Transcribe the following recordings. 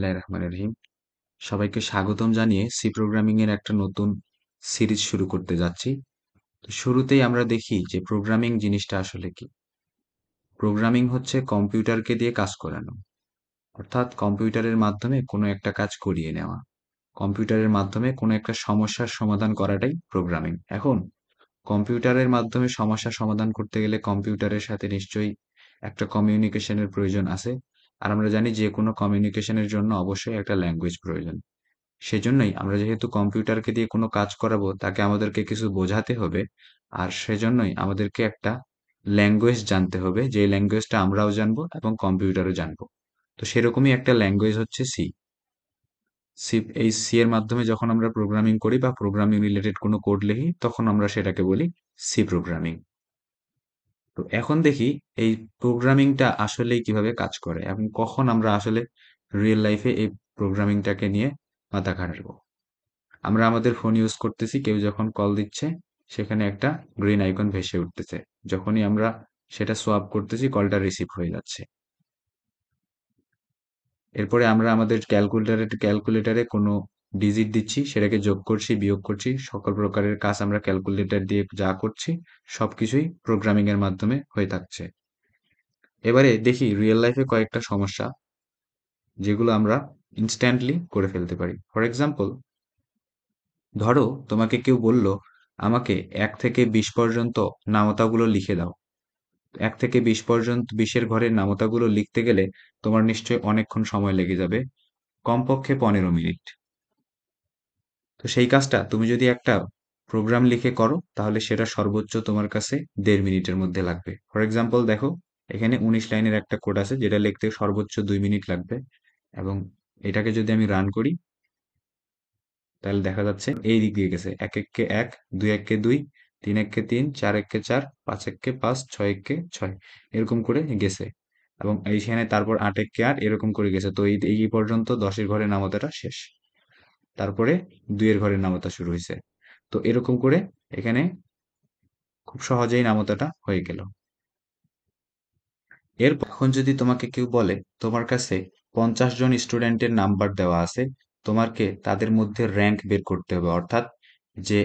বিসমিল্লাহির রহমানির রহিম। সবাইকে স্বাগতম জানিয়ে সি প্রোগ্রামিং এর একটা নতুন সিরিজ শুরু করতে যাচ্ছি। তো শুরুতেই আমরা দেখি যে প্রোগ্রামিং জিনিসটা আসলে কি। প্রোগ্রামিং হচ্ছে কম্পিউটারকে দিয়ে কাজ করানো, অর্থাৎ কম্পিউটারের মাধ্যমে কোনো একটা কাজ করিয়ে নেওয়া। কম্পিউটারের মাধ্যমে কোনো একটা সমস্যার সমাধান করাটাই প্রোগ্রামিং। এখন কম্পিউটারের মাধ্যমে সমস্যা সমাধান করতে গেলে কম্পিউটারের সাথে নিশ্চয়ই একটা কমিউনিকেশনের প্রয়োজন আছে। আর আমরা জানি যে কোনো কমিউনিকেশনের জন্য অবশ্যই একটা ল্যাঙ্গুয়েজ প্রয়োজন। সেজন্যই আমরা যেহেতু কম্পিউটারকে দিয়ে কোনো কাজ করাবো, তাকে আমাদেরকে কিছু বোঝাতে হবে। আর সেজন্যই আমাদেরকে একটা ল্যাঙ্গুয়েজ জানতে হবে, যে ল্যাঙ্গুয়েজটা আমরাও জানবো এবং কম্পিউটারও জানবো। তো সেরকমই একটা ল্যাঙ্গুয়েজ হচ্ছে সি। এই সি এর মাধ্যমে যখন আমরা প্রোগ্রামিং করি বা প্রোগ্রামিং রিলেটেড কোনো কোড লিখি, তখন আমরা সেটাকে বলি সি প্রোগ্রামিং। তো এখন দেখি এই প্রোগ্রামিংটা আসলেই কিভাবে কাজ করে এবং কখন আমরা আসলে রিয়েল লাইফে এই প্রোগ্রামিংটাকে নিয়ে মাথা ঘাঁটাবো। আমরা আমাদের ফোন ইউজ করতেছি, কেউ যখন কল দিচ্ছে সেখানে একটা গ্রিন আইকন ভেসে উঠতেছে। যখনই আমরা সেটা সোয়াপ করতেছি, কলটা রিসিভ হয়ে যাচ্ছে। এরপরে আমরা আমাদের ক্যালকুলেটারে কোনো ডিজিট দিচ্ছি, সেটাকে যোগ করছি, বিয়োগ করছি, সকল প্রকারের কাজ আমরা ক্যালকুলেটর দিয়ে যা করছি সবকিছুই প্রোগ্রামিং এর মাধ্যমে হয়ে থাকছে। এবারে দেখি রিয়েল লাইফে কয়েকটা সমস্যা যেগুলো আমরা ইনস্ট্যান্টলি করে ফেলতে পারি। ফর এক্সাম্পল, ধরো তোমাকে কেউ বলল আমাকে 1 থেকে 20 পর্যন্ত নামতাগুলো লিখে দাও। 1 থেকে 20 পর্যন্ত 20-এর ঘরের নামতাগুলো লিখতে গেলে তোমার নিশ্চয়ই অনেকক্ষণ সময় লেগে যাবে, কমপক্ষে 15 মিনিট। তো সেই কাজটা তুমি যদি একটা প্রোগ্রাম লিখে করো, তাহলে সেটা সর্বোচ্চ তোমার কাছে 1.5 মিনিটের মধ্যে লাগবে। ফর এক্সাম্পল দেখো, এখানে 19 লাইনের একটা কোড আছে যেটা লিখতে সর্বোচ্চ 2 মিনিট লাগবে। এবং এটাকে যদি আমি রান করি, তাহলে দেখা যাচ্ছে এই দিক দিয়ে গেছে 1 1 কে 1, 2 1 কে 2, 3 1 কে 3, 4 1 কে 4, 5 1 কে 5, 6 1 কে 6, এরকম করে গেছে। এবং এইখানে তারপর 8 1 কে 8, এরকম করে গেছে। তো এই পর্যন্ত 10-এর ঘরের নামতাটা শেষ। তারপরে 2-এর ঘরের নামতা শুরু হয়েছে। তো এরকম করে এখানে খুব সহজেই নামতাটা হয়ে গেল। এখন যদি তোমাকে কেউ বলে তোমার কাছে 50 জন স্টুডেন্টের নাম্বার দেওয়া আছে, তোমাকে তাদের মধ্যে র্যাঙ্ক বের করতে হবে। অর্থাৎ যে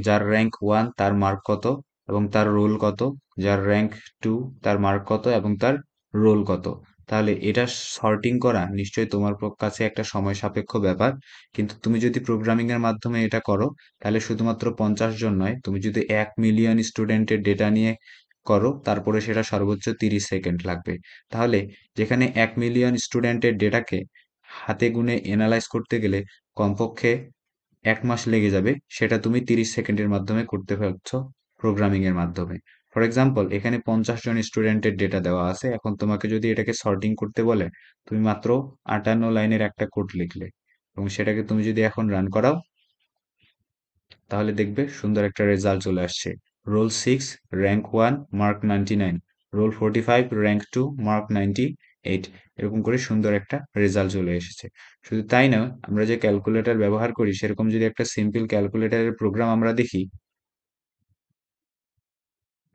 যার র্যাঙ্ক 1 তার মার্ক কত এবং তার রোল কত, যার র্যাঙ্ক 2 তার মার্ক কত এবং তার রোল কত। তাহলে এটা সর্টিং করা নিশ্চয়ই তোমার কাছে একটা সময় সাপেক্ষ ব্যাপার। কিন্তু তুমি যদি প্রোগ্রামিং এর মাধ্যমে এটা করো, তাহলে শুধুমাত্র 50 জন নয়, তুমি যদি 1 মিলিয়ন স্টুডেন্টের ডেটা নিয়ে করো, তারপরে সেটা সর্বোচ্চ 30 সেকেন্ড লাগবে। তাহলে যেখানে 1 মিলিয়ন স্টুডেন্টের ডেটাকে হাতে গুনে এনালাইজ করতে গেলে কমপক্ষে 1 মাস লেগে যাবে, সেটা তুমি 30 সেকেন্ডের মাধ্যমে করতে পারছো প্রোগ্রামিং এর মাধ্যমে। ফর এক্সাম্পল, এখানে 50 জন স্টুডেন্টের ডেটা দেওয়া আছে। এখন তোমাকে যদি এটাকে সর্টিং করতে বলে, তুমি মাত্র 58 লাইনের একটা কোড লিখলে এবং সেটাকে তুমি যদি এখন রান করাও, তাহলে দেখবে সুন্দর একটা রেজাল্ট চলে আসছে। Roll 6, rank 1, mark 99, roll 45, rank 2, mark 98, এরকম করে সুন্দর একটা রেজাল্ট চলে এসেছে। শুধু তাই নয়, আমরা যে ক্যালকুলেটর ব্যবহার করি, সেরকম যদি একটা সিম্পল ক্যালকুলেটরের প্রোগ্রাম আমরা দেখি,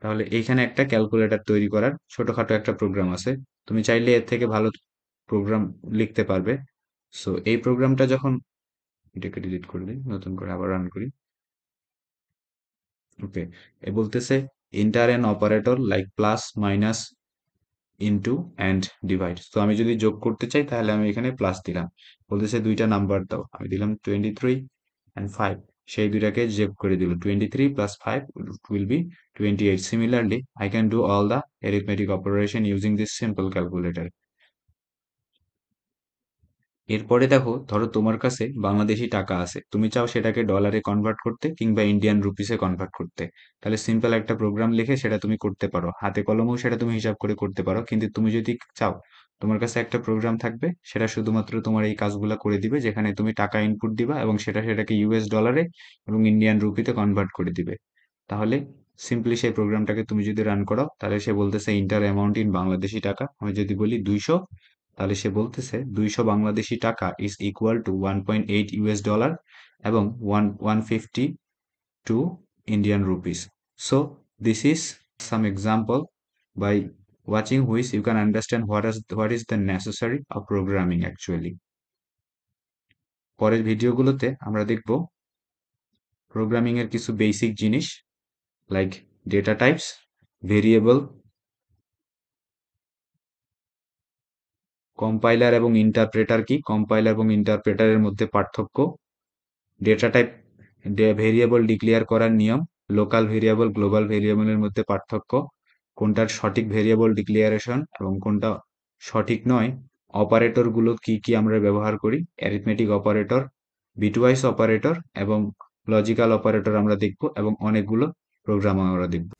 তাহলে এইখানে একটা ক্যালকুলেটর তৈরি করার ছোটখাটো একটা প্রোগ্রাম আছে। তুমি চাইলে এর থেকে ভালো প্রোগ্রাম লিখতে পারবে। সো এই প্রোগ্রামটা যখন, এটাকে ডিলিট করে দিই, নতুন করে আবার রান করি। ওকে, এ বলতেছে enter an operator like plus, minus, into and divide. তো আমি যদি যোগ করতে চাই, তাহলে আমি এখানে প্লাস দিলাম। বলতেছে দুইটা নাম্বার দাও, আমি দিলাম 23 অ্যান্ড 5। সেই দুইটাকে যোগ করে দিল, 23 plus 5 will be 28। Similarly I can do all the arithmetic operation using this simple calculator. এরপরে দেখো, ধরো তোমার কাছে বাংলাদেশি টাকা আছে, তুমি চাও সেটাকে ডলারে কনভার্ট করতে কিংবা ইন্ডিয়ান রুপিসে কনভার্ট করতে। তাহলে সিম্পল একটা প্রোগ্রাম লিখে সেটা তুমি করতে পারো, হাতে কলমেও সেটা তুমি হিসাব করে করতে পারো। কিন্তু তুমি যদি চাও, তোমার কাছে একটা প্রোগ্রাম থাকবে, সেটা শুধুমাত্র তোমার এই কাজগুলো করে দিবে, যেখানে তুমি টাকা ইনপুট দিবা এবং সেটাকে ইউএস ডলারে এবং ইন্ডিয়ান রুপিতে কনভার্ট করে দিবে। তাহলে সিম্পলি সেই প্রোগ্রামটাকে তুমি যদি রান করাও, তাহলে সে বলতেছে ইন্টার অ্যামাউন্ট ইন বাংলাদেশি টাকা। আমি যদি বলি 200, তাহলে সে বলতেছে 200 বাংলাদেশি টাকা is equal to 1.8 US dollar এবং 150 to Indian rupees. So this is some example, by watching which you can understand what is the necessary of programming actually. পরের ভিডিওগুলোতে আমরা দেখব প্রোগ্রামিং এর কিছু বেসিক জিনিস, like data types, variable, compiler এবং interpreter কি, কম্পাইলার এবং ইন্টারপ্রেটারের মধ্যে পার্থক্য, ডেটা টাইপ ভেরিয়েবল ডিক্লেয়ার করার নিয়ম, লোকাল ভেরিয়েবল গ্লোবাল ভেরিয়েবলের মধ্যে পার্থক্য, কোনটার সঠিক ভেরিয়েবল ডিক্লিয়ারেশন এবং কোনটা সঠিক নয়, অপারেটরগুলো কি কি আমরা ব্যবহার করি, অ্যারিথমেটিক অপারেটর, বিটওয়াইজ অপারেটর এবং লজিক্যাল অপারেটর আমরা দেখব, এবং অনেকগুলো প্রোগ্রাম আমরা দেখব।